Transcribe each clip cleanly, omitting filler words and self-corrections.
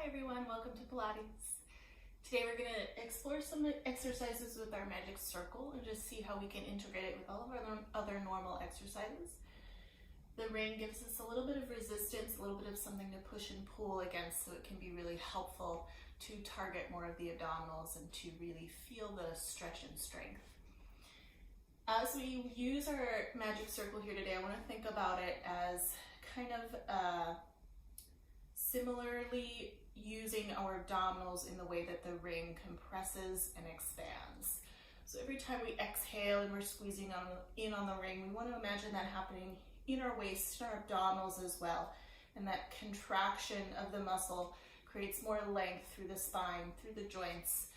Hi everyone, welcome to Pilates. Today we're going to explore some exercises with our magic circle and just see how we can integrate it with all of our other normal exercises. The ring gives us a little bit of resistance, a little bit of something to push and pull against, so it can be really helpful to target more of the abdominals and to really feel the stretch and strength. As we use our magic circle here today, I want to think about it as kind of similarly using our abdominals in the way that the ring compresses and expands. So every time we exhale and we're squeezing in on the ring, we want to imagine that happening in our waist, in our abdominals as well. And that contraction of the muscle creates more length through the spine, through the joints,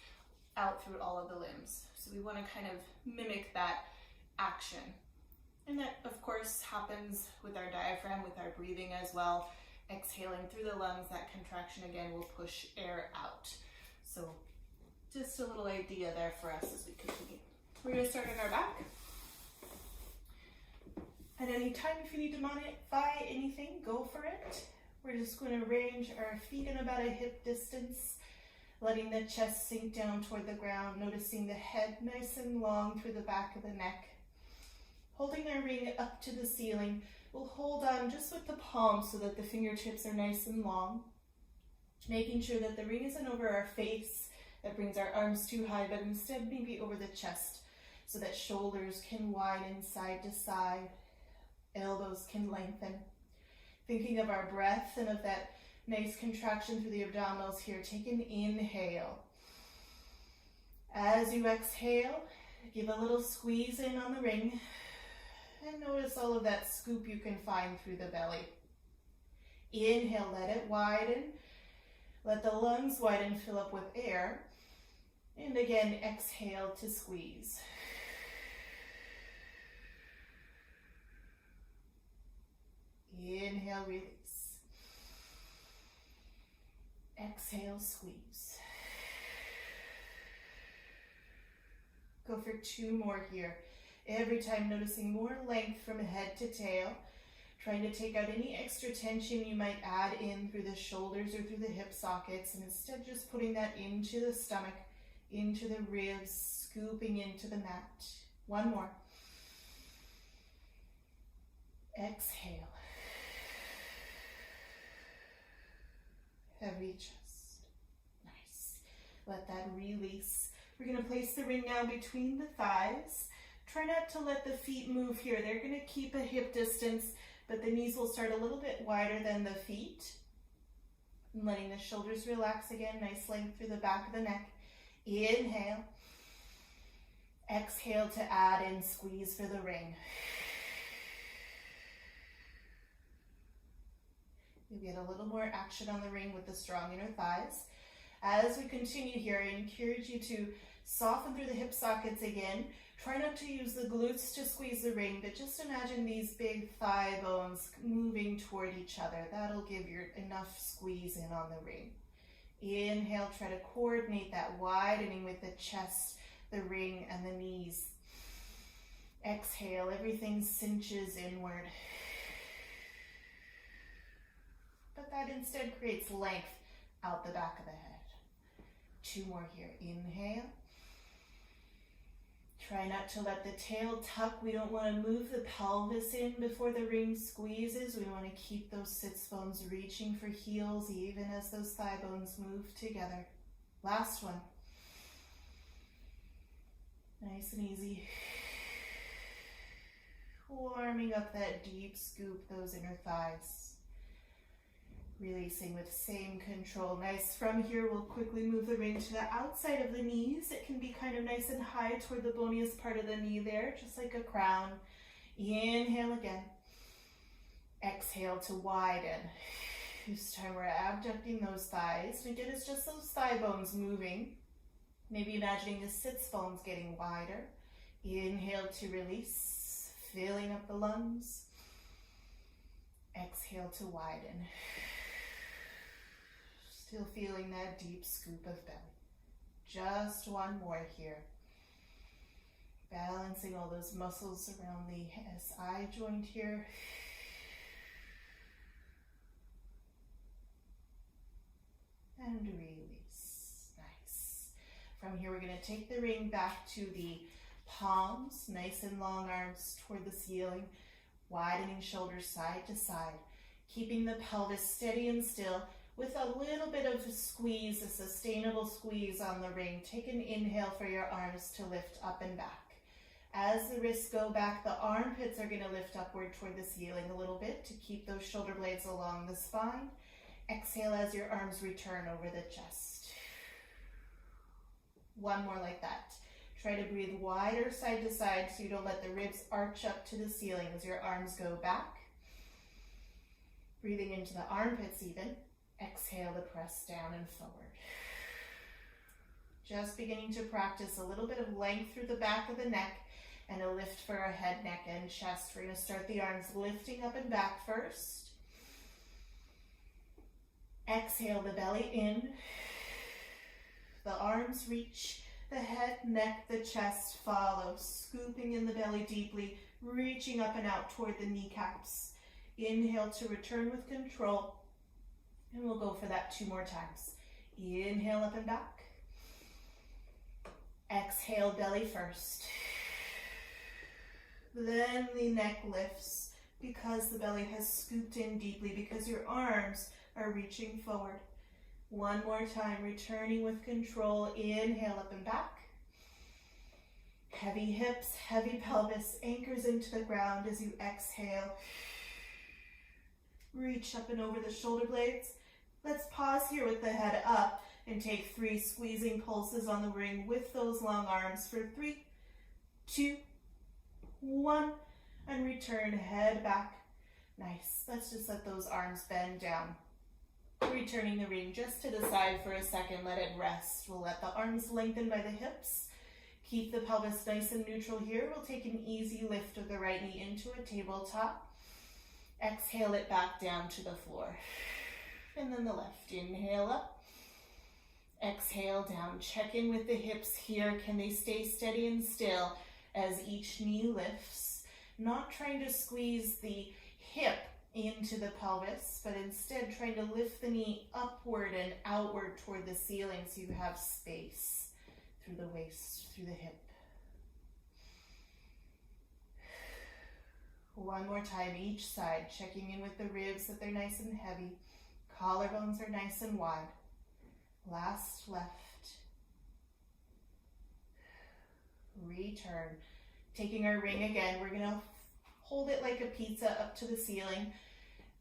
out through all of the limbs. So we want to kind of mimic that action. And that, of course, happens with our diaphragm, with our breathing as well. Exhaling through the lungs, that contraction again will push air out. So just a little idea there for us as we continue. We're going to start on our back. At any time, if you need to modify anything, go for it. We're just going to arrange our feet in about a hip distance, letting the chest sink down toward the ground, noticing the head nice and long through the back of the neck. Holding our ring up to the ceiling, we'll hold on just with the palms so that the fingertips are nice and long. Making sure that the ring isn't over our face, that brings our arms too high, but instead maybe over the chest so that shoulders can widen side to side, elbows can lengthen. Thinking of our breath and of that nice contraction through the abdominals here, take an inhale. As you exhale, give a little squeeze in on the ring. And notice all of that scoop you can find through the belly. Inhale, let it widen. Let the lungs widen, fill up with air. And again, exhale to squeeze. Inhale, release. Exhale, squeeze. Go for two more here. Every time noticing more length from head to tail, trying to take out any extra tension you might add in through the shoulders or through the hip sockets, and instead just putting that into the stomach, into the ribs, scooping into the mat. One more. Exhale. Heavy chest. Nice. Let that release. We're going to place the ring now between the thighs. Try not to let the feet move here. They're going to keep a hip distance, but the knees will start a little bit wider than the feet. And letting the shoulders relax again, nice length through the back of the neck. Inhale. Exhale to add in squeeze for the ring. You get a little more action on the ring with the strong inner thighs. As we continue here, I encourage you to soften through the hip sockets again. Try not to use the glutes to squeeze the ring, but just imagine these big thigh bones moving toward each other. That'll give you enough squeeze in on the ring. Inhale, try to coordinate that widening with the chest, the ring, and the knees. Exhale, everything cinches inward. But that instead creates length out the back of the head. Two more here. Inhale. Try not to let the tail tuck. We don't want to move the pelvis in before the ring squeezes. We want to keep those sits bones reaching for heels even as those thigh bones move together. Last one. Nice and easy. Warming up that deep scoop, those inner thighs. Releasing with same control. Nice. From here, we'll quickly move the ring to the outside of the knees. It can be kind of nice and high toward the boniest part of the knee there, just like a crown. Inhale again. Exhale to widen. This time we're abducting those thighs. And again, it's just those thigh bones moving. Maybe imagining the sits bones getting wider. Inhale to release, filling up the lungs. Exhale to widen. Still feeling that deep scoop of belly. Just one more here. Balancing all those muscles around the SI joint here. and release. Nice. From here, we're going to take the ring back to the palms, nice and long arms toward the ceiling, widening shoulders side to side, keeping the pelvis steady and still with a little bit of a squeeze, a sustainable squeeze on the ring. Take an inhale for your arms to lift up and back. As the wrists go back, the armpits are going to lift upward toward the ceiling a little bit to keep those shoulder blades along the spine. Exhale as your arms return over the chest. One more like that. Try to breathe wider side to side so you don't let the ribs arch up to the ceiling as your arms go back. Breathing into the armpits even. Exhale to press down and forward. Just beginning to practice a little bit of length through the back of the neck and a lift for our head, neck, and chest. We're going to start the arms lifting up and back first. Exhale the belly in. The arms reach, the head, neck, the chest follow, scooping in the belly deeply, reaching up and out toward the kneecaps. Inhale to return with control. And we'll go for that 2 more times. Inhale up and back. Exhale, belly first. Then the neck lifts because the belly has scooped in deeply, because your arms are reaching forward. 1 more time, returning with control. Inhale up and back. Heavy hips, heavy pelvis, anchors into the ground as you exhale. Reach up and over the shoulder blades. Let's pause here with the head up and take 3 squeezing pulses on the ring with those long arms for 3, 2, 1, and return, head back. Nice. Let's just let those arms bend down. Returning the ring just to the side for a second, let it rest. We'll let the arms lengthen by the hips. Keep the pelvis nice and neutral here. We'll take an easy lift of the right knee into a tabletop. Exhale it back down to the floor. And then the left, inhale up. Exhale down. Check in with the hips here. Can they stay steady and still as each knee lifts? Not trying to squeeze the hip into the pelvis, but instead trying to lift the knee upward and outward toward the ceiling so you have space through the waist, through the hip. 1 more time each side, checking in with the ribs that they're nice and heavy. Collarbones are nice and wide. Last left. Return. Taking our ring again, we're going to hold it like a pizza up to the ceiling.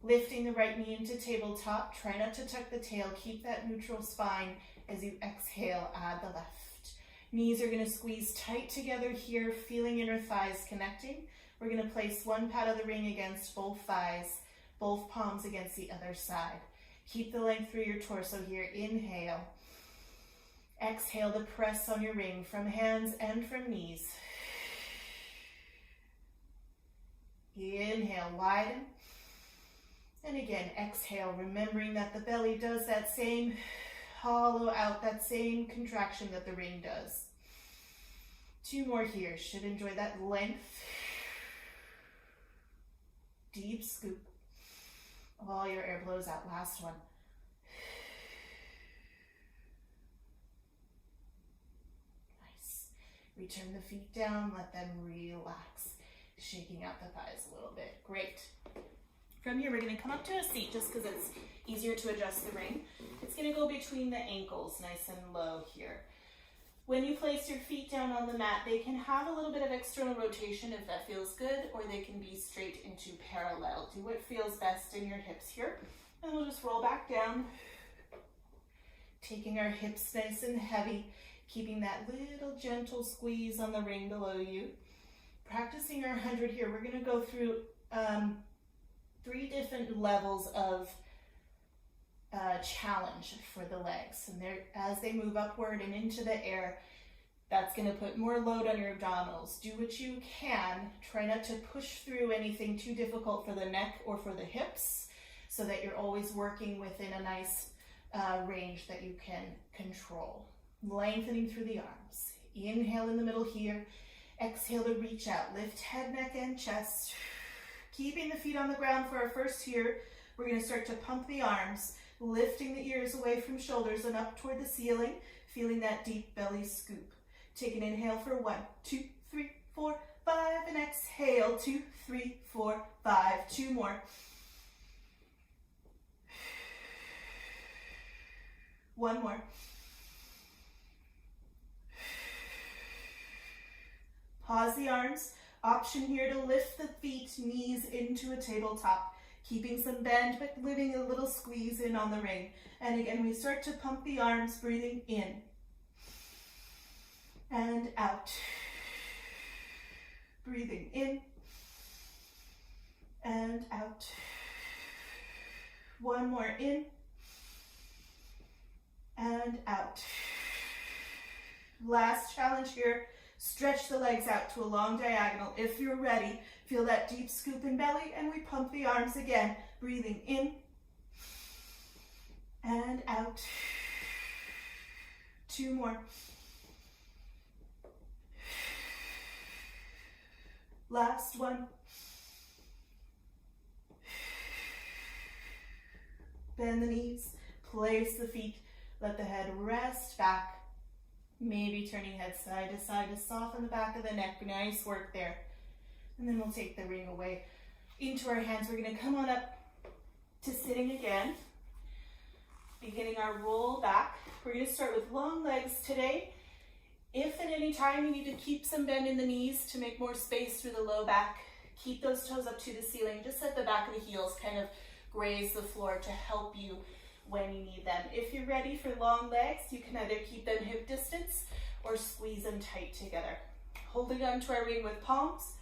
Lifting the right knee into tabletop. Try not to tuck the tail. Keep that neutral spine as you exhale, add the left. Knees are going to squeeze tight together here, feeling inner thighs connecting. We're going to place one pad of the ring against both thighs, both palms against the other side. Keep the length through your torso here. Inhale. Exhale to press on your ring from hands and from knees. Inhale, widen. And again, exhale, remembering that the belly does that same hollow out, that same contraction that the ring does. 2 more here. Should enjoy that length. Deep scoop. All your air blows out. Last one. Nice. Return the feet down. Let them relax. Shaking out the thighs a little bit. Great. From here, we're going to come up to a seat just because it's easier to adjust the ring. It's going to go between the ankles, nice and low here. When you place your feet down on the mat, they can have a little bit of external rotation if that feels good, or they can be straight into parallel. Do what feels best in your hips here. And we'll just roll back down, taking our hips nice and heavy, keeping that little gentle squeeze on the ring below you. Practicing our 100 here, we're going to go through 3 different levels of challenge for the legs, and as they move upward and into the air, that's going to put more load on your abdominals. Do what you can. Try not to push through anything too difficult for the neck or for the hips, so that you're always working within a nice range that you can control. Lengthening through the arms. Inhale in the middle here. Exhale to reach out. Lift head, neck, and chest. Keeping the feet on the ground for our first here. We're going to start to pump the arms. lifting the ears away from shoulders and up toward the ceiling, feeling that deep belly scoop. Take an inhale for 1, 2, 3, 4, 5, and exhale, 2, 3, 4, 5. 2 more. One more. Pause the arms. Option here to lift the feet, knees into a tabletop, keeping some bend, but leaving a little squeeze in on the ring. And again, we start to pump the arms, breathing in and out. Breathing in and out. One more in and out. Last challenge here. Stretch the legs out to a long diagonal. If you're ready, feel that deep scoop in belly, and we pump the arms again. Breathing in and out. 2 more. Last one. Bend the knees, place the feet, let the head rest back. Maybe turning head side to side to soften the back of the neck. Nice work there. And then we'll take the ring away into our hands. We're going to come on up to sitting again. Beginning our roll back. We're going to start with long legs today. If at any time you need to keep some bend in the knees to make more space through the low back, keep those toes up to the ceiling. Just let the back of the heels kind of graze the floor to help you when you need them. If you're ready for long legs, you can either keep them hip distance or squeeze them tight together. Holding on to our ring with palms,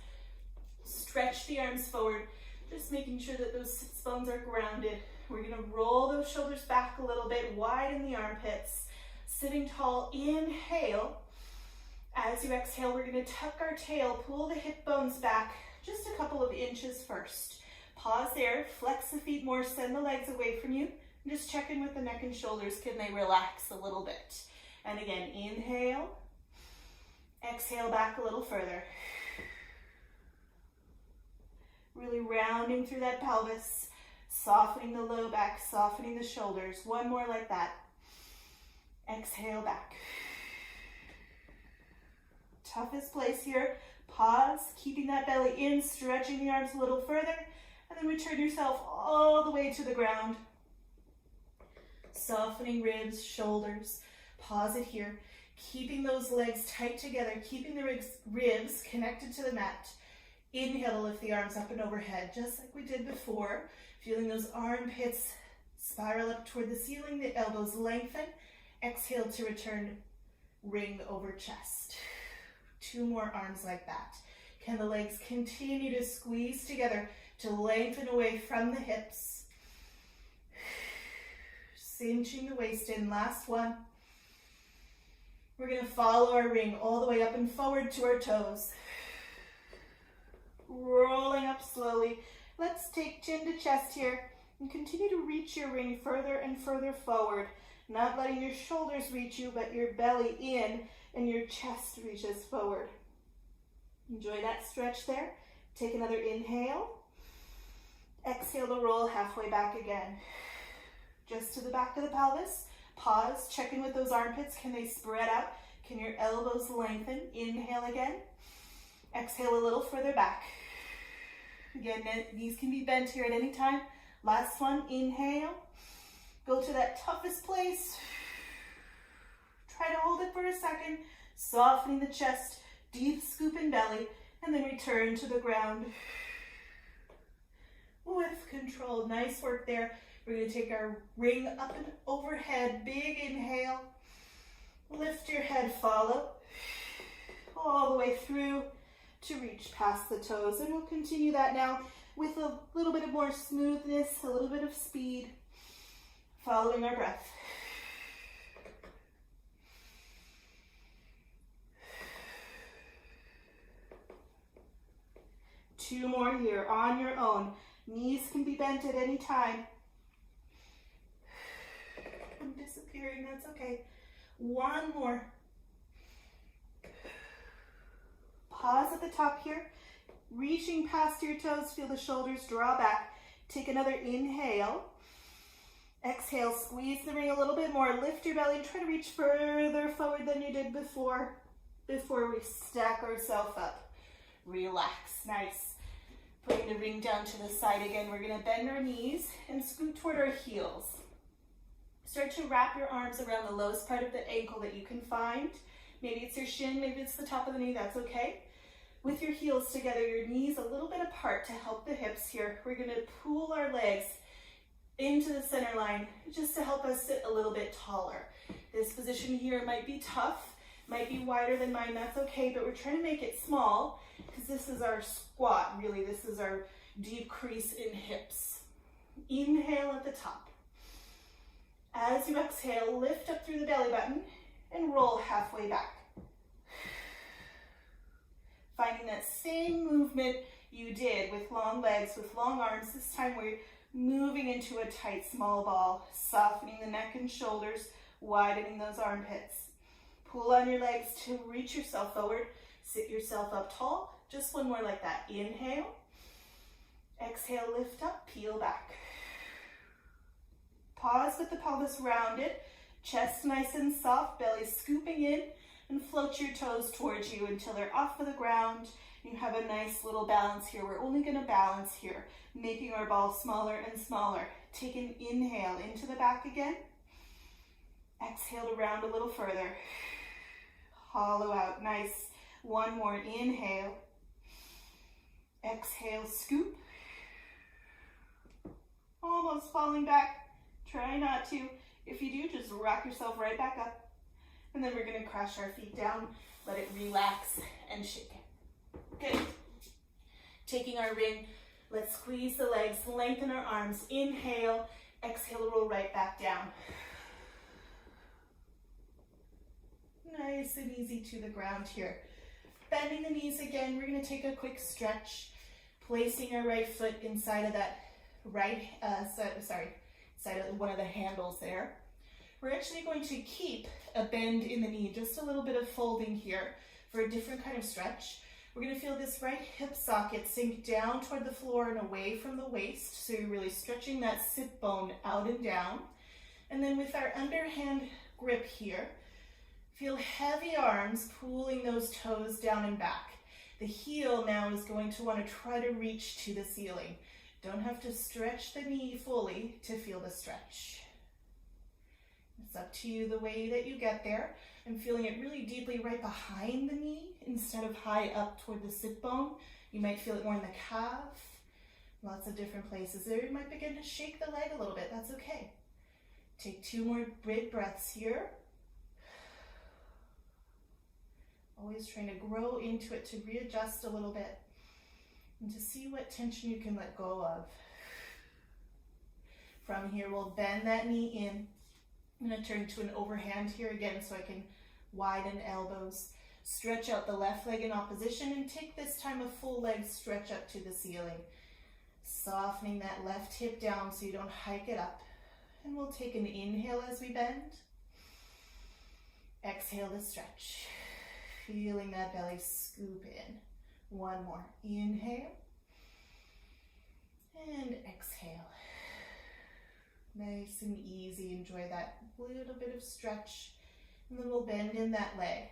stretch the arms forward, just making sure that those sits bones are grounded. We're going to roll those shoulders back a little bit, widen the armpits, sitting tall, inhale. As you exhale, we're going to tuck our tail, pull the hip bones back just a couple of inches first. Pause there, flex the feet more, send the legs away from you. Just check in with the neck and shoulders. Can they relax a little bit? And again, inhale. Exhale back a little further. Really rounding through that pelvis, softening the low back, softening the shoulders. One more like that. Exhale back. Toughest place here. Pause, keeping that belly in, stretching the arms a little further, and then return yourself all the way to the ground. Softening ribs, shoulders. Pause it here. Keeping those legs tight together, keeping the ribs connected to the mat. Inhale to lift the arms up and overhead, just like we did before. Feeling those armpits spiral up toward the ceiling, the elbows lengthen. Exhale to return ring over chest. 2 more arms like that. Can the legs continue to squeeze together to lengthen away from the hips? Cinching the waist in. Last one. We're going to follow our ring all the way up and forward to our toes. Rolling up slowly. Let's take chin to chest here and continue to reach your ring further and further forward. Not letting your shoulders reach you, but your belly in and your chest reaches forward. Enjoy that stretch there. Take another inhale. Exhale to roll halfway back again. Just to the back of the pelvis. Pause, check in with those armpits. Can they spread out? Can your elbows lengthen? Inhale again. Exhale a little further back. Again, knees can be bent here at any time. Last one, inhale. Go to that toughest place. Try to hold it for a second, softening the chest, deep scoop in belly, and then return to the ground with control. Nice work there. We're going to take our ring up and overhead. Big inhale. Lift your head, follow all the way through to reach past the toes. And we'll continue that now with a little bit of more smoothness, a little bit of speed, following our breath. Two more here on your own. Knees can be bent at any time. I'm disappearing, that's okay. One more. Pause at the top here. Reaching past your toes, feel the shoulders draw back. Take another inhale. Exhale, squeeze the ring a little bit more. Lift your belly and try to reach further forward than you did before we stack ourselves up. Relax, nice. Putting the ring down to the side again. We're gonna bend our knees and scoot toward our heels. Start to wrap your arms around the lowest part of the ankle that you can find. Maybe it's your shin, maybe it's the top of the knee, that's okay. With your heels together, your knees a little bit apart to help the hips here. We're gonna pull our legs into the center line just to help us sit a little bit taller. This position here might be tough, might be wider than mine, that's okay, but we're trying to make it small because this is our squat, really. This is our deep crease in hips. Inhale at the top. As you exhale, lift up through the belly button and roll halfway back. Finding that same movement you did with long legs, with long arms. This time we're moving into a tight small ball, softening the neck and shoulders, widening those armpits. Pull on your legs to reach yourself forward. Sit yourself up tall. Just one more like that. Inhale. Exhale, lift up, peel back. Pause with the pelvis rounded, chest nice and soft, belly scooping in, and float your toes towards you until they're off of the ground. You have a nice little balance here. We're only going to balance here, making our ball smaller and smaller. Take an inhale into the back again. Exhale to round a little further. Hollow out, nice. One more, inhale. Exhale, scoop. Almost falling back. Try not to. If you do, just rock yourself right back up. And then we're going to crash our feet down, let it relax and shake it. Good. Taking our ring, let's squeeze the legs, lengthen our arms. Inhale, exhale, roll right back down. Nice and easy to the ground here. Bending the knees again, we're going to take a quick stretch, placing our right foot inside of that side of one of the handles there. We're actually going to keep a bend in the knee, just a little bit of folding here for a different kind of stretch. We're going to feel this right hip socket sink down toward the floor and away from the waist, so you're really stretching that sit bone out and down. And then with our underhand grip here, feel heavy arms pulling those toes down and back. The heel now is going to want to try to reach to the ceiling. Don't have to stretch the knee fully to feel the stretch. It's up to you the way that you get there. I'm feeling it really deeply right behind the knee instead of high up toward the sit bone. You might feel it more in the calf. Lots of different places there. You might begin to shake the leg a little bit. That's okay. Take 2 more big breaths here. Always trying to grow into it to readjust a little bit and to see what tension you can let go of. From here, we'll bend that knee in. I'm going to turn to an overhand here again so I can widen elbows. Stretch out the left leg in opposition and take this time a full leg stretch up to the ceiling. Softening that left hip down so you don't hike it up. And we'll take an inhale as we bend. Exhale to stretch. Feeling that belly scoop in. One more. Inhale. And exhale. Nice and easy. Enjoy that little bit of stretch. And then we'll bend in that leg.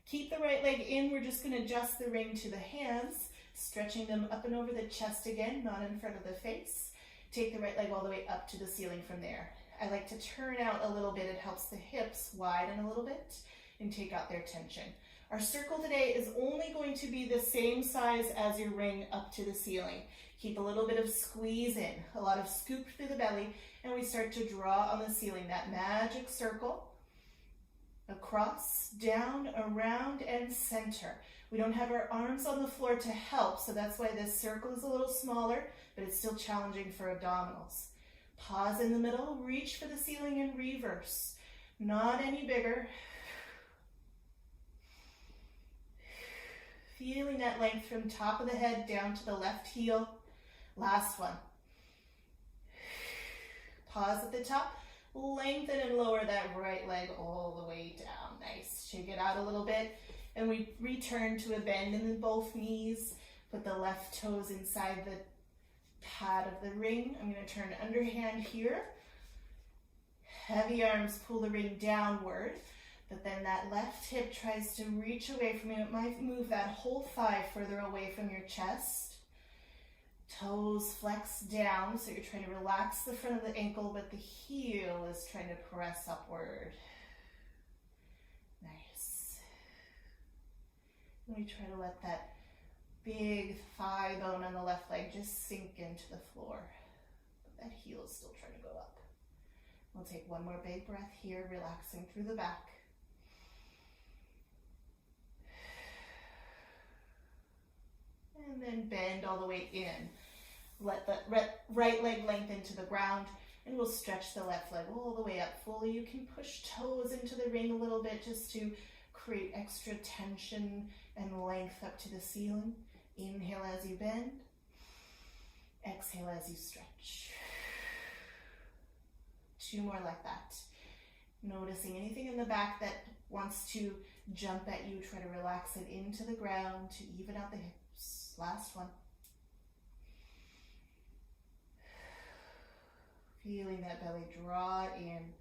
Keep the right leg in. We're just going to adjust the ring to the hands, stretching them up and over the chest again, not in front of the face. Take the right leg all the way up to the ceiling from there. I like to turn out a little bit. It helps the hips widen a little bit and take out their tension. Our circle today is only going to be the same size as your ring up to the ceiling. Keep a little bit of squeeze in, a lot of scoop through the belly, and we start to draw on the ceiling, that magic circle, across, down, around, and center. We don't have our arms on the floor to help, so that's why this circle is a little smaller, but it's still challenging for abdominals. Pause in the middle, reach for the ceiling and reverse. Not any bigger. Feeling that length from top of the head down to the left heel. Last one. Pause at the top. Lengthen and lower that right leg all the way down. Nice. Shake it out a little bit. And we return to a bend in both knees. Put the left toes inside the pad of the ring. I'm going to turn underhand here. Heavy arms pull the ring downward, but then that left hip tries to reach away from you. It might move that whole thigh further away from your chest. Toes flex down, so you're trying to relax the front of the ankle, but the heel is trying to press upward. Nice. Let me try to let that big thigh bone on the left leg just sink into the floor. But that heel is still trying to go up. We'll take one more big breath here, relaxing through the back. And then bend all the way in. Let the right leg lengthen to the ground, and we'll stretch the left leg all the way up fully. You can push toes into the ring a little bit just to create extra tension and length up to the ceiling. Inhale as you bend. Exhale as you stretch. 2 more like that. Noticing anything in the back that wants to jump at you, try to relax it into the ground to even out the hips. Last one. Feeling that belly draw in.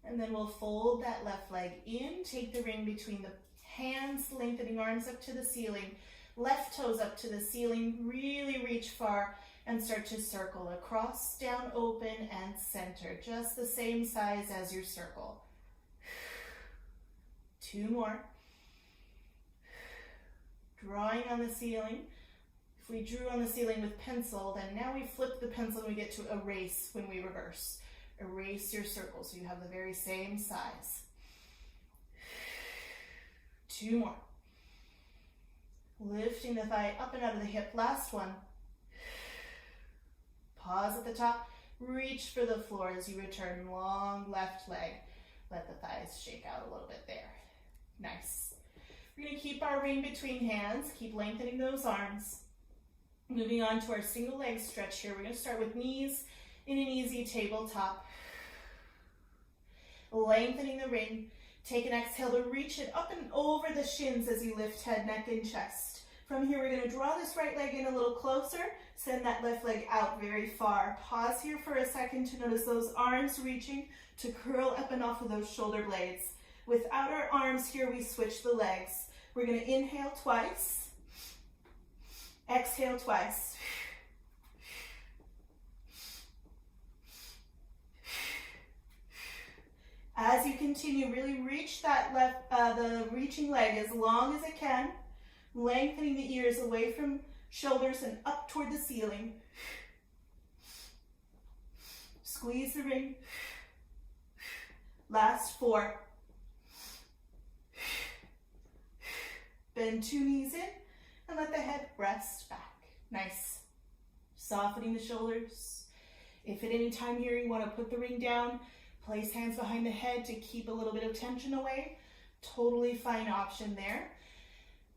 And then we'll fold that left leg in, take the ring between the hands, lengthening arms up to the ceiling, left toes up to the ceiling, really reach far and start to circle across, down, open, and center. Just the same size as your circle. 2 more. Drawing on the ceiling. If we drew on the ceiling with pencil, then now we flip the pencil and we get to erase when we reverse. Erase your circle so you have the very same size. 2 more. Lifting the thigh up and out of the hip. Last one. Pause at the top. Reach for the floor as you return. Long left leg. Let the thighs shake out a little bit there. Nice. We're going to keep our ring between hands. Keep lengthening those arms. Moving on to our single leg stretch here. We're going to start with knees in an easy tabletop. Lengthening the ring. Take an exhale to reach it up and over the shins as you lift head, neck, and chest. From here, we're going to draw this right leg in a little closer. Send that left leg out very far. Pause here for a second to notice those arms reaching to curl up and off of those shoulder blades. Without our arms here, we switch the legs. We're going to inhale twice. Exhale twice. As you continue, really reach that the reaching leg as long as it can, lengthening the ears away from shoulders and up toward the ceiling. Squeeze the ring. Last 4. Bend 2 knees in. And let the head rest back. Nice. Softening the shoulders. If at any time here you want to put the ring down, place hands behind the head to keep a little bit of tension away. Totally fine option there.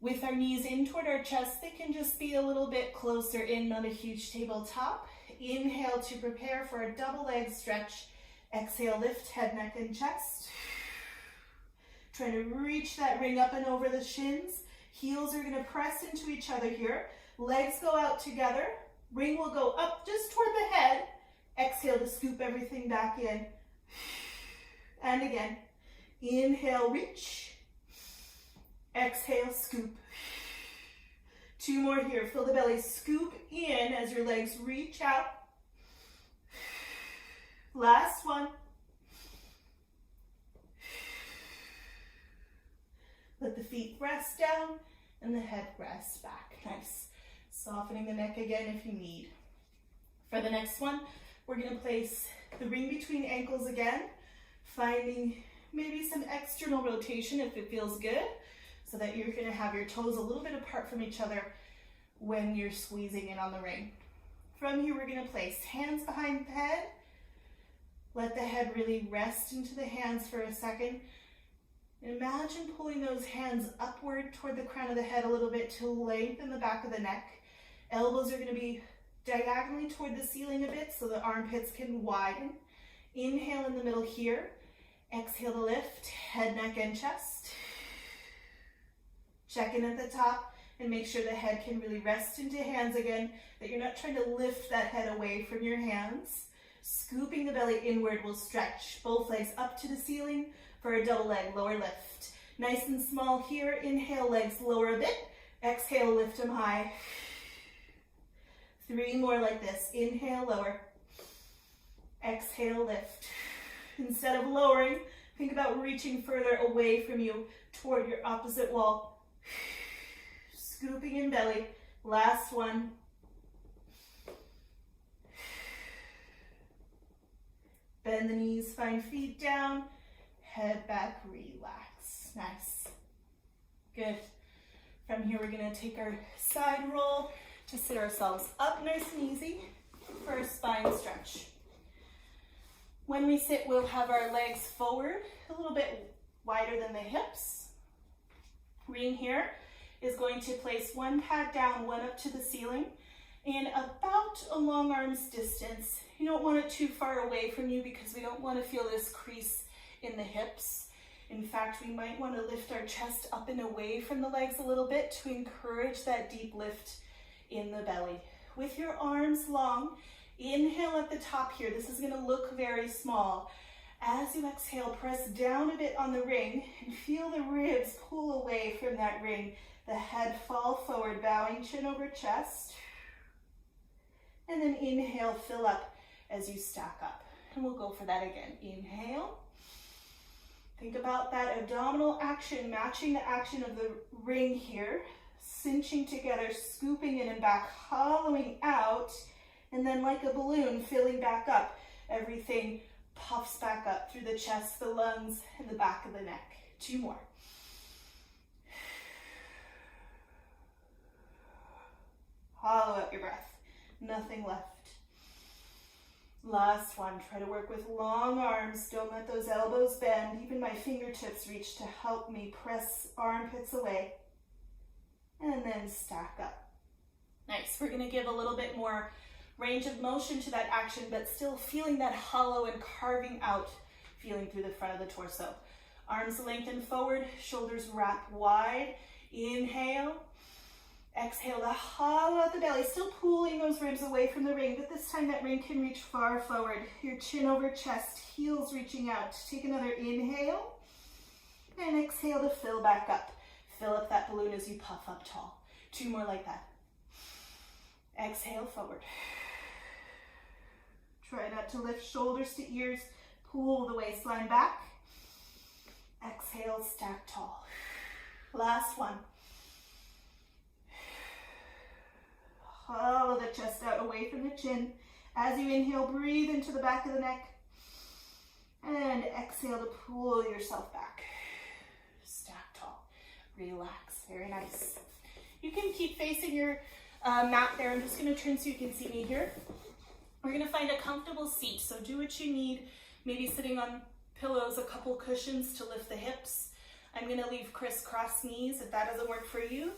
With our knees in toward our chest, they can just be a little bit closer in, not a huge tabletop. Inhale to prepare for a double leg stretch. Exhale, lift head, neck, and chest. Trying to reach that ring up and over the shins. Heels are going to press into each other here. Legs go out together. Ring will go up just toward the head. Exhale to scoop everything back in. And again. Inhale, reach. Exhale, scoop. 2 more here. Feel the belly scoop in as your legs reach out. Last one. Let the feet rest down and the head rest back. Nice. Softening the neck again if you need. For the next one, we're going to place the ring between ankles again, finding maybe some external rotation if it feels good, so that you're going to have your toes a little bit apart from each other when you're squeezing in on the ring. From here, we're going to place hands behind the head. Let the head really rest into the hands for a second. Imagine pulling those hands upward toward the crown of the head a little bit to lengthen the back of the neck. Elbows are going to be diagonally toward the ceiling a bit so the armpits can widen. Inhale in the middle here. Exhale to lift, head, neck, and chest. Check in at the top and make sure the head can really rest into hands again, that you're not trying to lift that head away from your hands. Scooping the belly inward will stretch. Both legs up to the ceiling for a double leg lower lift. Nice and small here. Inhale, legs lower a bit. Exhale, lift them high. 3 more like this. Inhale, lower. Exhale, lift. Instead of lowering, think about reaching further away from you toward your opposite wall. Scooping in belly. Last one. Bend the knees, find feet down, head back, relax. Nice. Good. From here, we're gonna take our side roll to sit ourselves up nice and easy for a spine stretch. When we sit, we'll have our legs forward, a little bit wider than the hips. Ring here is going to place one pad down, one up to the ceiling, and about a long arm's distance. You don't want it too far away from you because we don't want to feel this crease in the hips. In fact, we might want to lift our chest up and away from the legs a little bit to encourage that deep lift in the belly. With your arms long, inhale at the top here. This is going to look very small. As you exhale, press down a bit on the ring and feel the ribs pull away from that ring. The head fall forward, bowing chin over chest. And then inhale, fill up as you stack up. And we'll go for that again. Inhale. Think about that abdominal action, matching the action of the ring here. Cinching together, scooping in and back, hollowing out. And then like a balloon, filling back up. Everything puffs back up through the chest, the lungs, and the back of the neck. 2 more. Hollow out your breath. Nothing left. Last one. Try to work with long arms. Don't let those elbows bend. Even my fingertips reach to help me press armpits away. And then stack up. Nice. We're going to give a little bit more range of motion to that action, but still feeling that hollow and carving out feeling through the front of the torso. Arms lengthen forward, shoulders wrap wide. Inhale. Exhale to hollow out the belly, still pulling those ribs away from the ring, but this time that ring can reach far forward. Your chin over chest, heels reaching out. Take another inhale, and exhale to fill back up. Fill up that balloon as you puff up tall. 2 more like that. Exhale forward. Try not to lift shoulders to ears. Pull the waistline back. Exhale, stack tall. Last one. Hollow the chest out away from the chin. As you inhale, breathe into the back of the neck. And exhale to pull yourself back. Stack tall. Relax. Very nice. You can keep facing your mat there. I'm just going to turn so you can see me here. We're going to find a comfortable seat. So do what you need. Maybe sitting on pillows, a couple cushions to lift the hips. I'm going to leave crisscross knees if that doesn't work for you.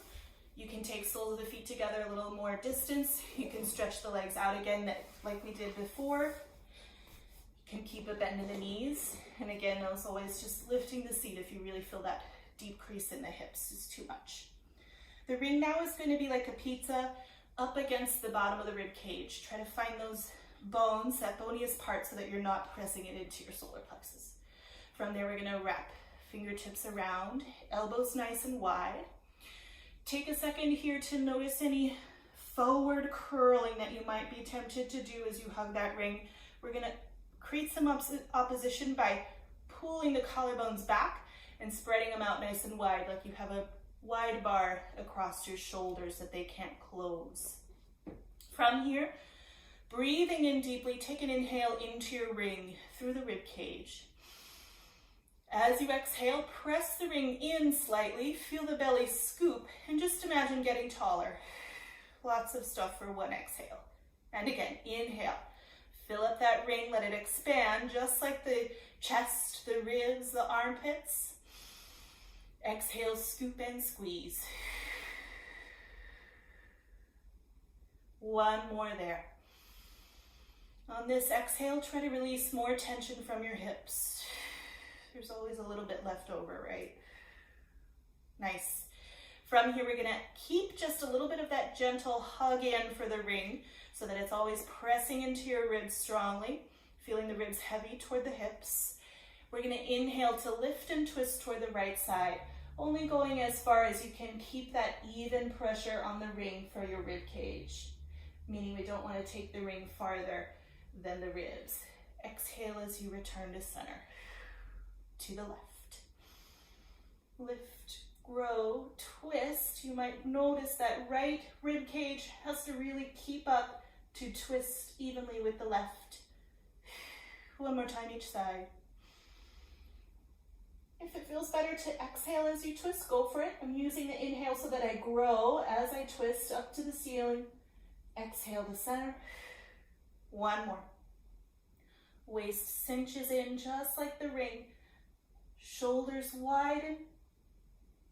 You can take soles of the feet together a little more distance. You can stretch the legs out again like we did before. You can keep a bend in the knees. And again, as always, just lifting the seat if you really feel that deep crease in the hips is too much. The ring now is going to be like a pizza up against the bottom of the rib cage. Try to find those bones, that boniest part, so that you're not pressing it into your solar plexus. From there, we're going to wrap fingertips around, elbows nice and wide. Take a second here to notice any forward curling that you might be tempted to do as you hug that ring. We're going to create some opposition by pulling the collarbones back and spreading them out nice and wide, like you have a wide bar across your shoulders that they can't close. From here, breathing in deeply, take an inhale into your ring through the rib cage. As you exhale, press the ring in slightly, feel the belly scoop, and just imagine getting taller. Lots of stuff for one exhale. And again, inhale. Fill up that ring, let it expand, just like the chest, the ribs, the armpits. Exhale, scoop and squeeze. 1 more there. On this exhale, try to release more tension from your hips. There's always a little bit left over, right? Nice. From here, we're going to keep just a little bit of that gentle hug in for the ring so that it's always pressing into your ribs strongly. feeling the ribs heavy toward the hips. We're going to inhale to lift and twist toward the right side, only going as far as you can. Keep that even pressure on the ring for your rib cage, meaning we don't want to take the ring farther than the ribs. Exhale as you return to center, to the left. Lift, grow, twist. You might notice that right rib cage has to really keep up to twist evenly with the left. One more time each side. If it feels better to exhale as you twist, go for it. I'm using the inhale so that I grow as I twist up to the ceiling. Exhale to center. One more. Waist cinches in just like the ring. Shoulders widen.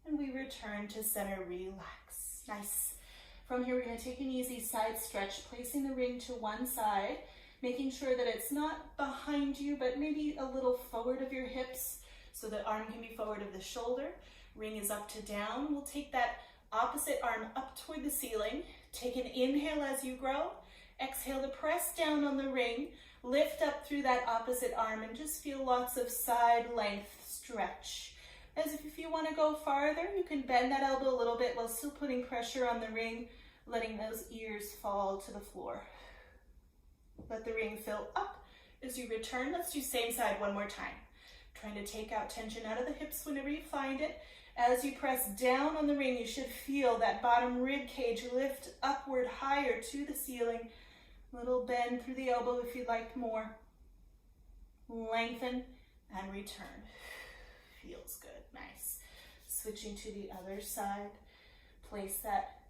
And we return to center, relax. Nice. From here, we're going to take an easy side stretch, placing the ring to one side, making sure that it's not behind you, but maybe a little forward of your hips, so the arm can be forward of the shoulder. Ring is up to down. We'll take that opposite arm up toward the ceiling. Take an inhale as you grow. Exhale to press down on the ring. Lift up through that opposite arm and just feel lots of side length stretch. As if you want to go farther, you can bend that elbow a little bit while still putting pressure on the ring, letting those ears fall to the floor. Let the ring fill up as you return. Let's do same side one more time. Trying to take out tension out of the hips whenever you find it. As you press down on the ring, you should feel that bottom rib cage lift upward higher to the ceiling. Little bend through the elbow if you'd like more. Lengthen and return. Feels good, nice. Switching to the other side. Place that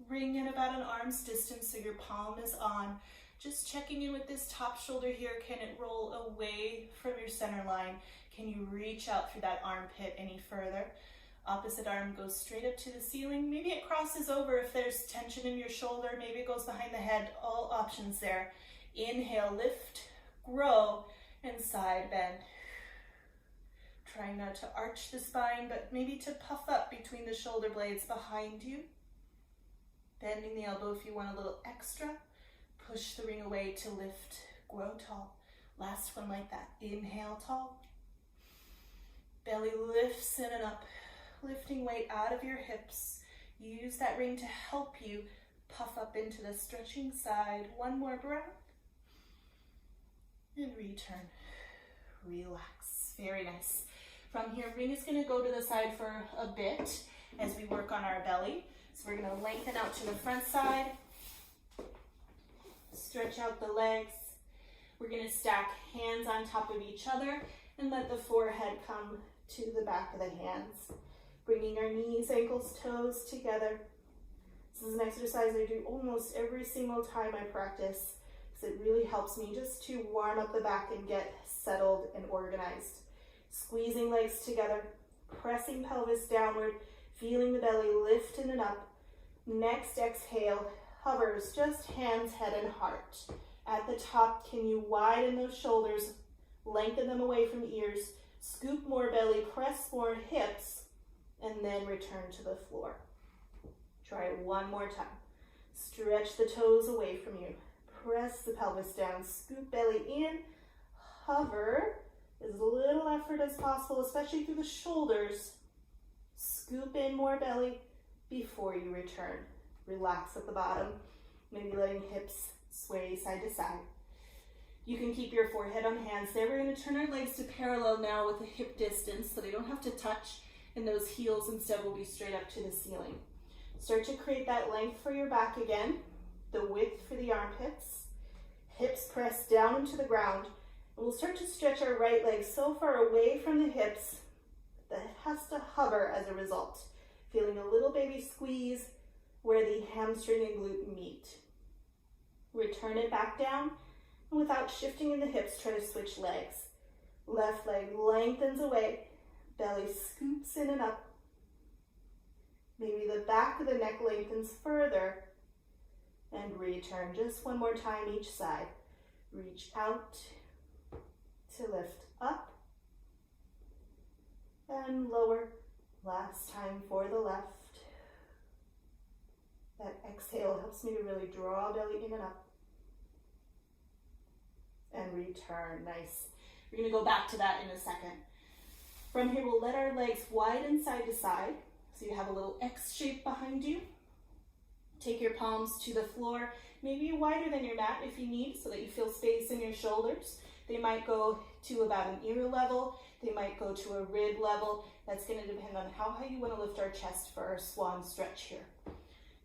ring in about an arm's distance so your palm is on. Just checking in with this top shoulder here. Can it roll away from your center line? Can you reach out through that armpit any further? Opposite arm goes straight up to the ceiling. Maybe it crosses over if there's tension in your shoulder. Maybe it goes behind the head. All options there. Inhale, lift, grow, and side bend. Trying not to arch the spine, but maybe to puff up between the shoulder blades behind you. Bending the elbow if you want a little extra. Push the ring away to lift, grow tall. Last one like that. Inhale, tall. Belly lifts in and up, lifting weight out of your hips. Use that ring to help you puff up into the stretching side. One more breath. And return. Relax. Very nice. From here, ring is going to go to the side for a bit as we work on our belly. So we're going to lengthen out to the front side. Stretch out the legs. We're going to stack hands on top of each other and let the forehead come to the back of the hands. Bringing our knees, ankles, toes together. This is an exercise I do almost every single time I practice because it really helps me just to warm up the back and get settled and organized. Squeezing legs together, pressing pelvis downward, feeling the belly lift in and up. Next exhale, hovers just hands, head, and heart. At the top, can you widen those shoulders, lengthen them away from ears, scoop more belly, press more hips, and then return to the floor. Try it one more time. Stretch the toes away from you. Press the pelvis down, scoop belly in, hover as little effort as possible, especially through the shoulders. Scoop in more belly before you return. Relax at the bottom, maybe letting hips sway side to side. You can keep your forehead on hands there. We're going to turn our legs to parallel now with a hip distance so they don't have to touch, and those heels instead will be straight up to the ceiling. Start to create that length for your back again, the width for the armpits. Hips press down into the ground. And we'll start to stretch our right leg so far away from the hips that it has to hover as a result. Feeling a little baby squeeze where the hamstring and glute meet. Return it back down, and without shifting in the hips, try to switch legs. Left leg lengthens away, belly scoops in and up. Maybe the back of the neck lengthens further, and return. Just one more time each side. Reach out to lift up and lower. Last time for the left. That exhale helps me to really draw belly in and up. and return. Nice. We're gonna go back to that in a second. From here, we'll let our legs widen side to side. So you have a little X shape behind you. Take your palms to the floor, maybe wider than your mat if you need, so that you feel space in your shoulders. They might go to about an ear level. They might go to a rib level. That's gonna depend on how high you wanna lift our chest for our swan stretch here.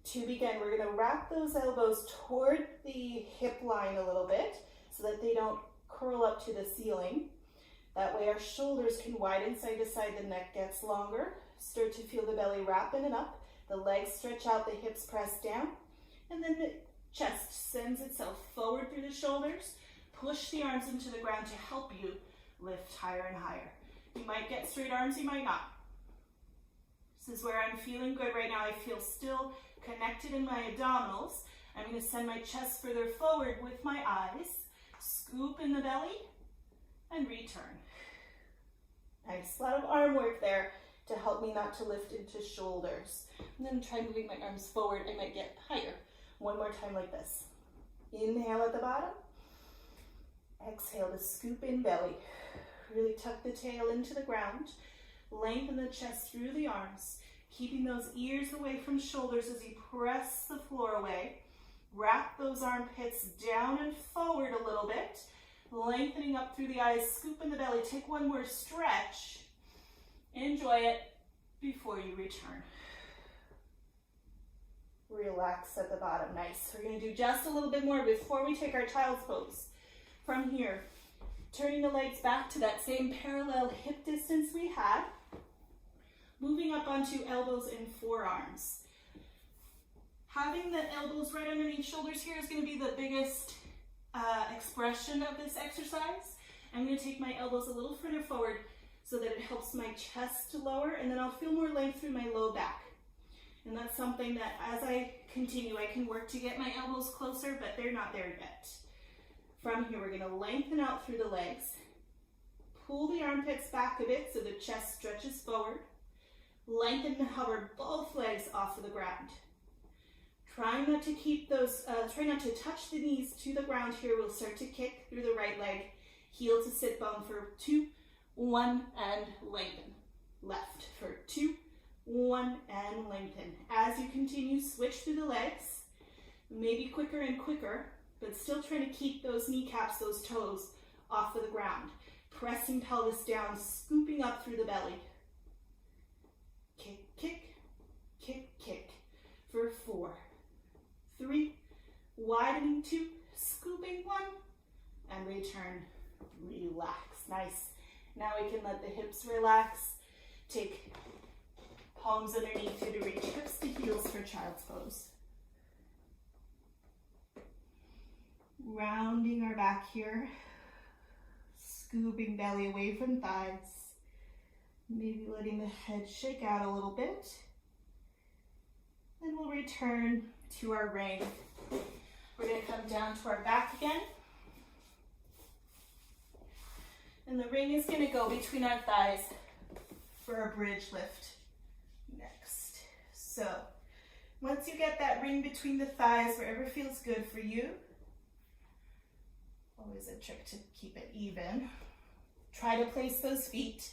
To begin, we're gonna wrap those elbows toward the hip line a little bit so that they don't curl up to the ceiling. That way our shoulders can widen side to side, the neck gets longer. Start to feel the belly wrapping up. The legs stretch out, the hips press down, and then the chest sends itself forward through the shoulders. Push the arms into the ground to help you lift higher and higher. You might get straight arms, you might not. This is where I'm feeling good right now. I feel still connected in my abdominals. I'm going to send my chest further forward with my eyes. Scoop in the belly and return. Nice, a lot of arm work there to help me not to lift into shoulders. And then try moving my arms forward. I might get higher. One more time like this. Inhale at the bottom. Exhale to scoop in belly. Really tuck the tail into the ground. Lengthen the chest through the arms. Keeping those ears away from shoulders as you press the floor away. Wrap those armpits down and forward a little bit. Lengthening up through the eyes. Scoop in the belly. Take one more stretch. Enjoy it before you return. Relax at the bottom. Nice. We're going to do just a little bit more before we take our child's pose. From here, turning the legs back to that same parallel hip distance we had. Moving up onto elbows and forearms. Having the elbows right underneath shoulders here is going to be the biggest expression of this exercise. I'm going to take my elbows a little further forward so that it helps my chest to lower, and then I'll feel more length through my low back. And that's something that as I continue, I can work to get my elbows closer, but they're not there yet. From here, we're going to lengthen out through the legs. Pull the armpits back a bit so the chest stretches forward. Lengthen and hover both legs off of the ground. Try not to keep those, try not to touch the knees to the ground here. We'll start to kick through the right leg. Heel to sit bone for 2, 1, and lengthen. Left for 2, 1, and lengthen. As you continue, switch through the legs. Maybe quicker and quicker, but still trying to keep those kneecaps, those toes off of the ground. Pressing pelvis down, scooping up through the belly. Kick, kick, kick, kick. For 4, 3, widening 2, scooping 1, and return. Relax. Nice. Now we can let the hips relax. Take palms underneath you to reach hips to heels for child's pose. Rounding our back here. Scooping belly away from thighs. Maybe letting the head shake out a little bit. Then we'll return to our ring. We're going to come down to our back again. And the ring is going to go between our thighs for a bridge lift next. So once you get that ring between the thighs, wherever feels good for you, always a trick to keep it even. Try to place those feet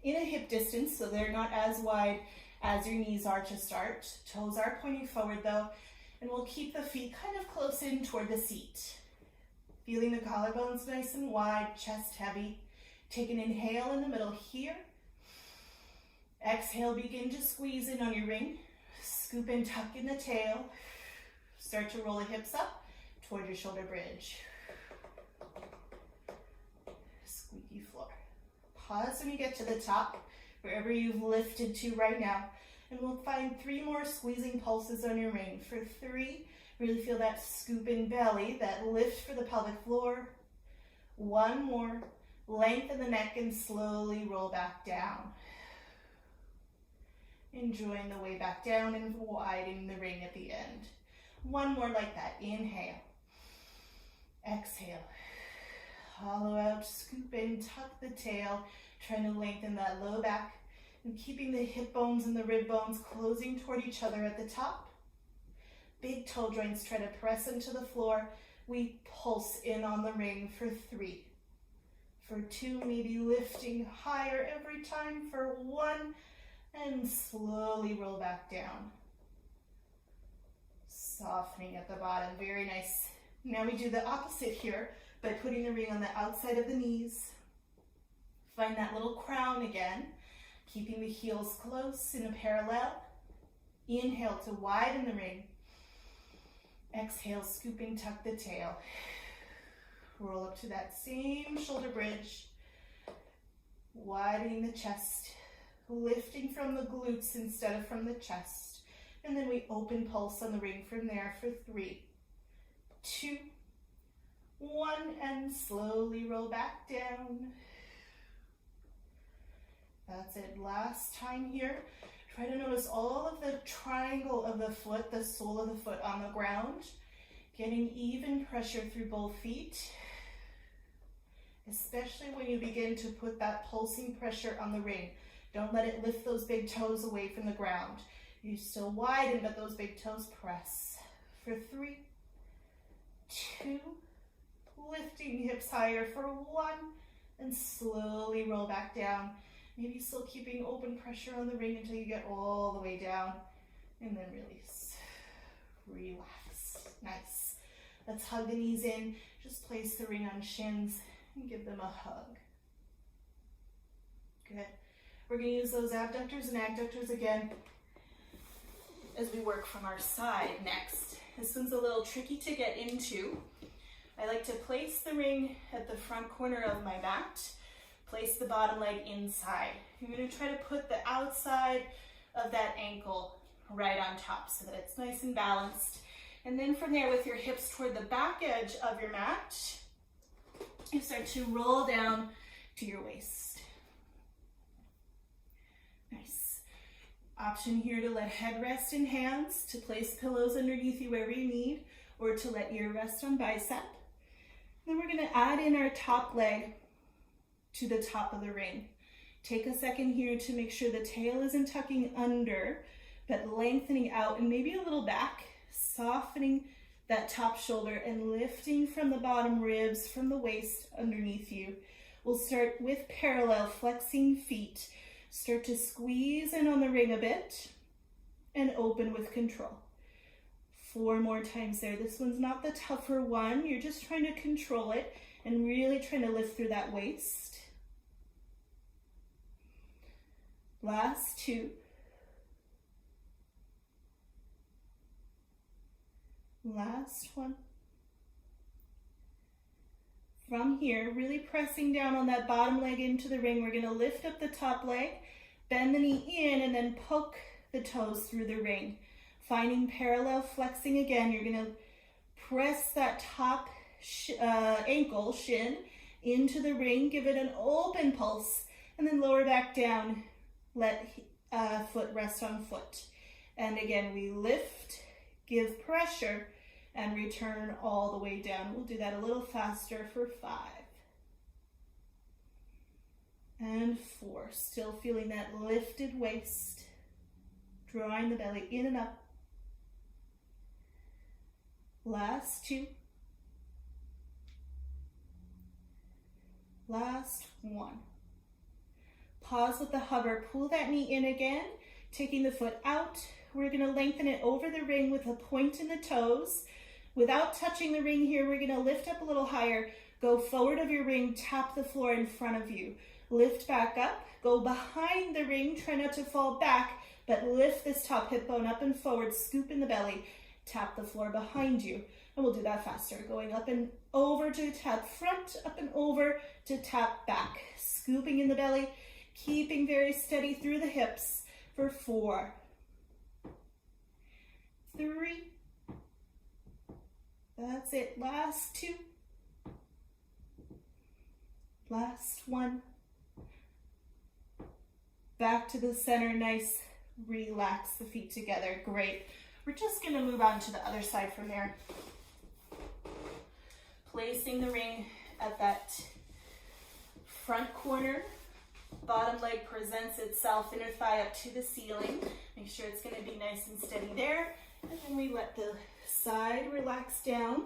in a hip distance so they're not as wide as your knees are to start. Toes are pointing forward though, and we'll keep the feet kind of close in toward the seat. Feeling the collarbones nice and wide, chest heavy. Take an inhale in the middle here. Exhale, begin to squeeze in on your ring. Scoop and tuck in the tail. Start to roll the hips up toward your shoulder bridge. Squeaky floor. Pause when you get to the top, wherever you've lifted to right now. And we'll find 3 more squeezing pulses on your ring. For 3, really feel that scoop in belly, that lift for the pelvic floor. 1 more. Lengthen the neck and slowly roll back down. Enjoying the way back down and widening the ring at the end. 1 more like that. Inhale. Exhale. Hollow out, scoop in, tuck the tail. Trying to lengthen that low back and keeping the hip bones and the rib bones closing toward each other at the top. Big toe joints try to press into the floor. we pulse in on the ring for 3. For 2, maybe lifting higher every time for 1, and slowly roll back down. Softening at the bottom, very nice. Now we do the opposite here by putting the ring on the outside of the knees. Find that little crown again, keeping the heels close in a parallel. Inhale to widen the ring. Exhale, scooping, tuck the tail. Roll up to that same shoulder bridge. Widening the chest, lifting from the glutes instead of from the chest. And then we open pulse on the ring from there for 3, 2, 1, and slowly roll back down. That's it. Last time here. Try to notice all of the triangle of the foot, the sole of the foot on the ground, getting even pressure through both feet, especially when you begin to put that pulsing pressure on the ring. Don't let it lift those big toes away from the ground. You still widen, but those big toes press. For 3, 2, lifting hips higher for 1, and slowly roll back down. Maybe still keeping open pressure on the ring until you get all the way down, and then release. Relax. Nice. Let's hug the knees in. Just place the ring on shins and give them a hug. Good. We're going to use those abductors and adductors again as we work from our side next. This one's a little tricky to get into. I like to place the ring at the front corner of my mat. Place the bottom leg inside. You're going to try to put the outside of that ankle right on top so that it's nice and balanced. And then from there, with your hips toward the back edge of your mat, you start to roll down to your waist. Nice. Option here to let head rest in hands, to place pillows underneath you wherever you need, or to let ear rest on bicep. Then we're going to add in our top leg to the top of the ring. Take a second here to make sure the tail isn't tucking under, but lengthening out and maybe a little back, softening that top shoulder and lifting from the bottom ribs, from the waist underneath you. We'll start with parallel, flexing feet. Start to squeeze in on the ring a bit and open with control. 4 more times there. This one's not the tougher one. You're just trying to control it and really trying to lift through that waist. Last 2. Last one. From here, really pressing down on that bottom leg into the ring. We're going to lift up the top leg, bend the knee in, and then poke the toes through the ring. Finding parallel flexing again. You're going to press that top ankle, shin, into the ring. Give it an open pulse, and then lower back down. Let foot rest on foot. And again, we lift, give pressure, and return all the way down. We'll do that a little faster for 5. And 4. Still feeling that lifted waist. Drawing the belly in and up. Last 2. Last 1. Pause with the hover, pull that knee in again, taking the foot out. We're going to lengthen it over the ring with a point in the toes. Without touching the ring here, we're going to lift up a little higher. Go forward of your ring, tap the floor in front of you. Lift back up, go behind the ring, try not to fall back, but lift this top hip bone up and forward, scoop in the belly, tap the floor behind you. And we'll do that faster. Going up and over to tap front, up and over to tap back. Scooping in the belly. Keeping very steady through the hips for 4, 3, that's it, last 2, last 1, back to the center, nice, relax the feet together, great. We're just going to move on to the other side from there. Placing the ring at that front corner. Bottom leg presents itself, inner thigh up to the ceiling. Make sure it's going to be nice and steady there. And then we let the side relax down.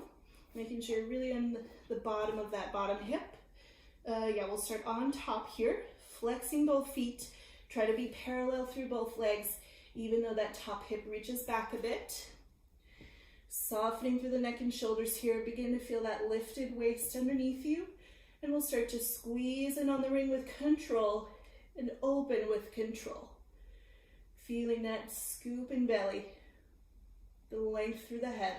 Making sure you're really on the bottom of that bottom hip. Yeah, we'll start on top here, flexing both feet. Try to be parallel through both legs, even though that top hip reaches back a bit. Softening through the neck and shoulders here. Begin to feel that lifted waist underneath you. And we'll start to squeeze in on the ring with control and open with control. Feeling that scoop in belly, the length through the head.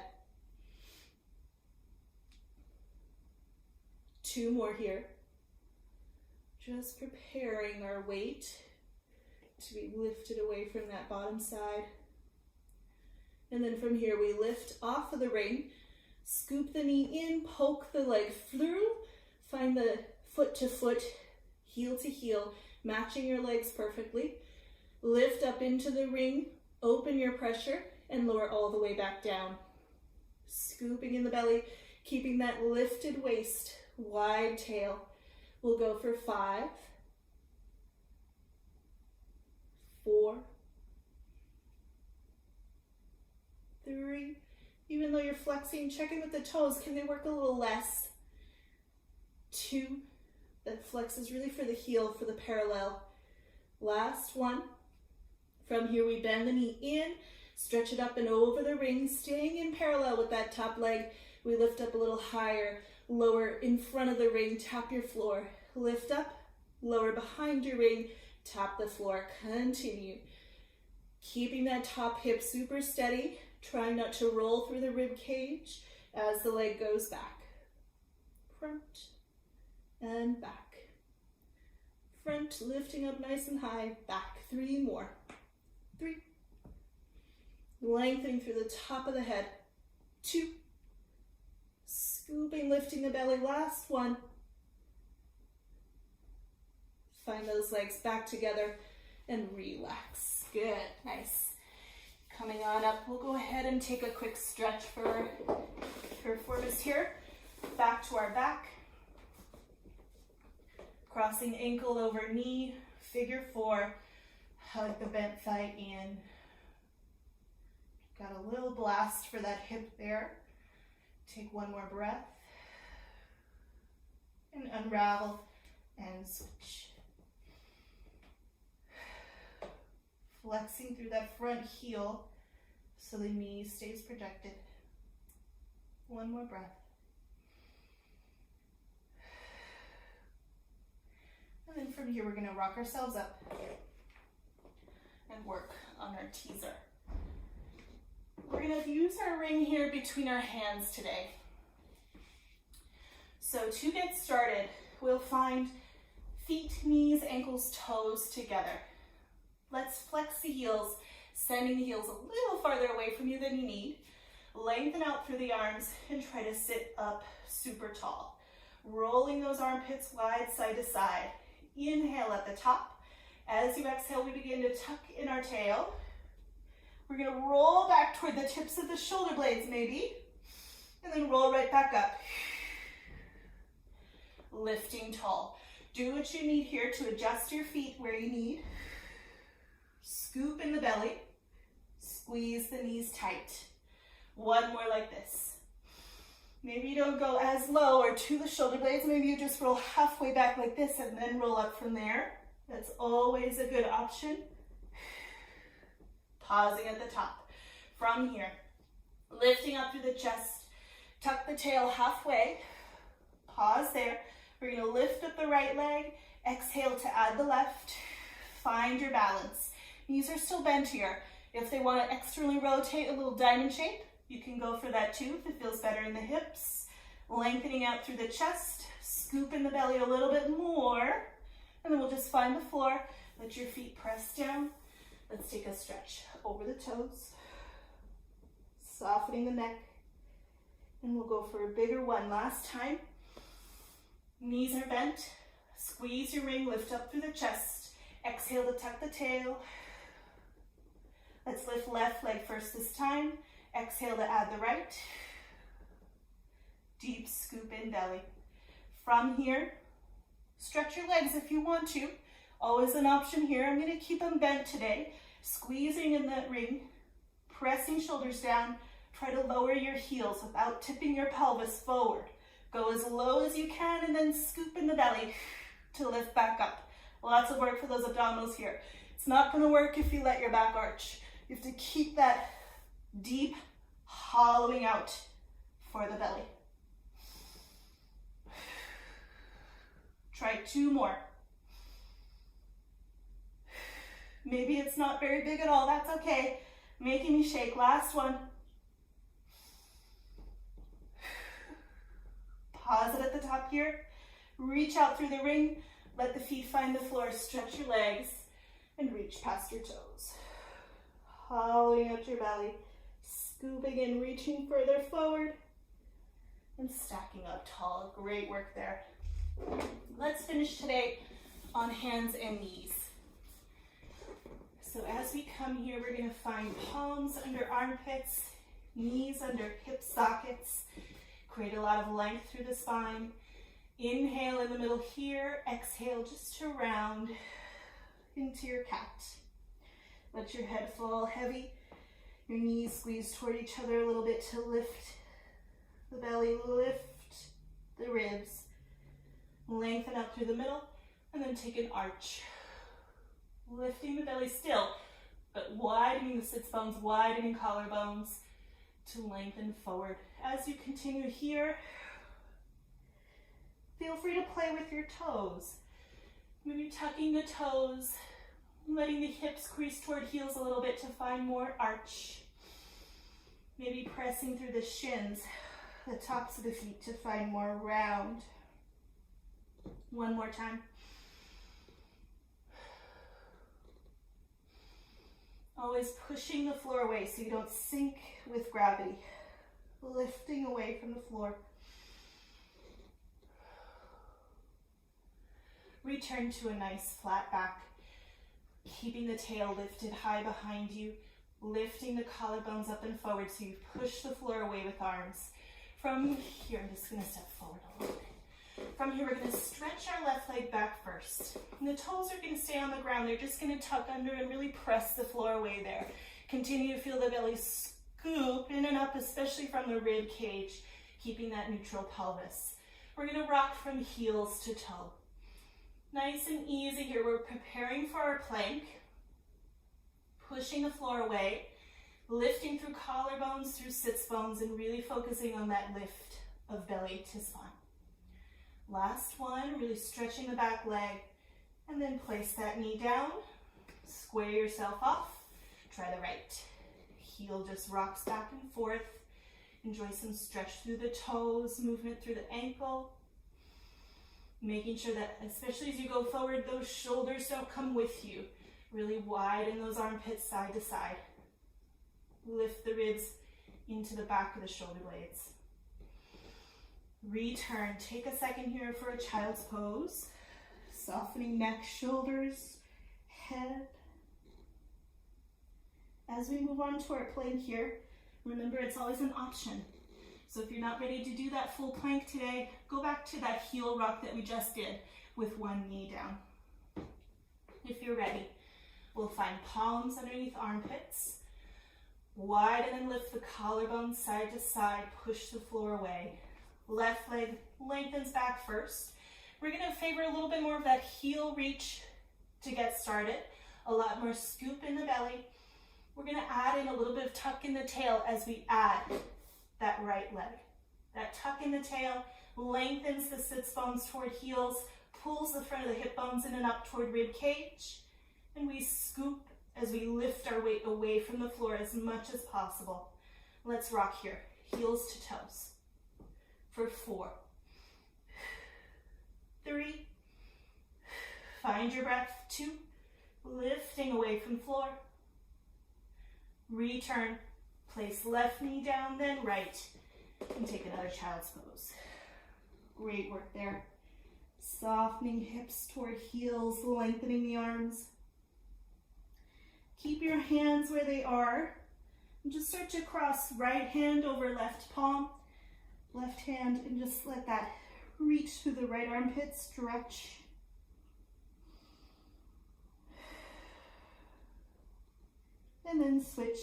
2 more here. Just preparing our weight to be lifted away from that bottom side. And then from here, we lift off of the ring, scoop the knee in, poke the leg through, find the foot to foot, heel to heel, matching your legs perfectly. Lift up into the ring, open your pressure, and lower all the way back down. Scooping in the belly, keeping that lifted waist, wide tail. We'll go for 5, 4, 3. Even though you're flexing, check in with the toes. Can they work a little less? 2. That flex is really for the heel, for the parallel. Last one. From here, we bend the knee in, stretch it up and over the ring, staying in parallel with that top leg. We lift up a little higher, lower in front of the ring, tap your floor. Lift up, lower behind your ring, tap the floor. Continue. Keeping that top hip super steady, trying not to roll through the rib cage as the leg goes back. Front and back. Front, lifting up nice and high, back. 3 more. 3. Lengthening through the top of the head. 2. Scooping, lifting the belly. Last one. Find those legs back together and relax. Good, nice. Coming on up, we'll go ahead and take a quick stretch for performance here. Back to our back. Crossing ankle over knee, figure 4. Hug the bent thigh in. Got a little blast for that hip there. Take 1 more breath. And unravel and switch. Flexing through that front heel so the knee stays projected. 1 more breath. And then from here, we're going to rock ourselves up and work on our teaser. We're going to use our ring here between our hands today. So to get started, we'll find feet, knees, ankles, toes together. Let's flex the heels, sending the heels a little farther away from you than you need. Lengthen out through the arms and try to sit up super tall. Rolling those armpits wide side to side. Inhale at the top. As you exhale, we begin to tuck in our tail. We're going to roll back toward the tips of the shoulder blades maybe, and then roll right back up. Lifting tall. Do what you need here to adjust your feet where you need. Scoop in the belly. Squeeze the knees tight. 1 more like this. Maybe you don't go as low or to the shoulder blades. Maybe you just roll halfway back like this and then roll up from there. That's always a good option. Pausing at the top. From here, lifting up through the chest. Tuck the tail halfway. Pause there. We're going to lift up the right leg. Exhale to add the left. Find your balance. Knees are still bent here. If they want to externally rotate a little diamond shape, you can go for that too if it feels better in the hips. Lengthening out through the chest. Scoop in the belly a little bit more. And then we'll just find the floor. Let your feet press down. Let's take a stretch over the toes. Softening the neck. And we'll go for a bigger one last time. Knees are bent. Squeeze your ring, lift up through the chest. Exhale to tuck the tail. Let's lift left leg first this time. Exhale to add the right. Deep scoop in belly. From here, stretch your legs if you want to. Always an option here. I'm going to keep them bent today. Squeezing in that ring. Pressing shoulders down. Try to lower your heels without tipping your pelvis forward. Go as low as you can and then scoop in the belly to lift back up. Lots of work for those abdominals here. It's not going to work if you let your back arch. You have to keep that deep hollowing out for the belly. Try 2 more. Maybe it's not very big at all. That's okay. Making me shake. Last one. Pause it at the top here. Reach out through the ring. Let the feet find the floor. Stretch your legs and reach past your toes. Hollowing out your belly. Scooping in, reaching further forward. And stacking up tall. Great work there. Let's finish today on hands and knees. So as we come here, we're going to find palms under armpits, knees under hip sockets. Create a lot of length through the spine. Inhale in the middle here. Exhale just to round into your cat. Let your head fall heavy. Your knees squeeze toward each other a little bit to lift the belly, lift the ribs. Lengthen up through the middle, and then take an arch. Lifting the belly still, but widening the sits bones, widening collarbones to lengthen forward. As you continue here, feel free to play with your toes. Maybe tucking the toes, letting the hips crease toward heels a little bit to find more arch. Maybe pressing through the shins, the tops of the feet to find more round. One more time. Always pushing the floor away so you don't sink with gravity. Lifting away from the floor. Return to a nice flat back. Keeping the tail lifted high behind you. Lifting the collarbones up and forward so you push the floor away with arms. From here, I'm just going to step forward a little bit. From here, we're going to stretch our left leg back first. And the toes are going to stay on the ground. They're just going to tuck under and really press the floor away there. Continue to feel the belly scoop in and up, especially from the rib cage, keeping that neutral pelvis. We're going to rock from heels to toe. Nice and easy here. We're preparing for our plank. Pushing the floor away. Lifting through collarbones, through sits bones, and really focusing on that lift of belly to spine. Last one, really stretching the back leg, and then place that knee down, square yourself off, try the right. Heel just rocks back and forth. Enjoy some stretch through the toes, movement through the ankle. Making sure that, especially as you go forward, those shoulders don't come with you. Really widen those armpits side to side. Lift the ribs into the back of the shoulder blades. Return. Take a second here for a child's pose. Softening neck, shoulders, head. As we move on to our plank here, remember it's always an option. So if you're not ready to do that full plank today, go back to that heel rock that we just did with one knee down. If you're ready, we'll find palms underneath armpits. Widen and lift the collarbone side to side, push the floor away. Left leg lengthens back first. We're going to favor a little bit more of that heel reach to get started. A lot more scoop in the belly. We're going to add in a little bit of tuck in the tail as we add that right leg. That tuck in the tail lengthens the sits bones toward heels, pulls the front of the hip bones in and up toward rib cage, and we scoop as we lift our weight away from the floor as much as possible. Let's rock here, heels to toes. For 4, 3, find your breath, 2, lifting away from floor. Return, place left knee down, then right, and take another child's pose. Great work there. Softening hips toward heels, lengthening the arms. Keep your hands where they are. And just start to cross right hand over left palm. Left hand, and just let that reach through the right armpit, stretch. And then switch.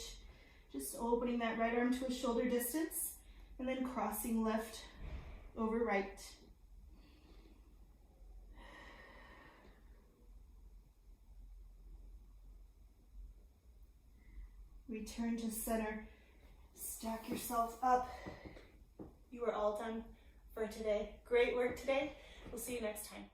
Just opening that right arm to a shoulder distance and then crossing left over right. Return to center. Stack yourself up. You are all done for today. Great work today. We'll see you next time.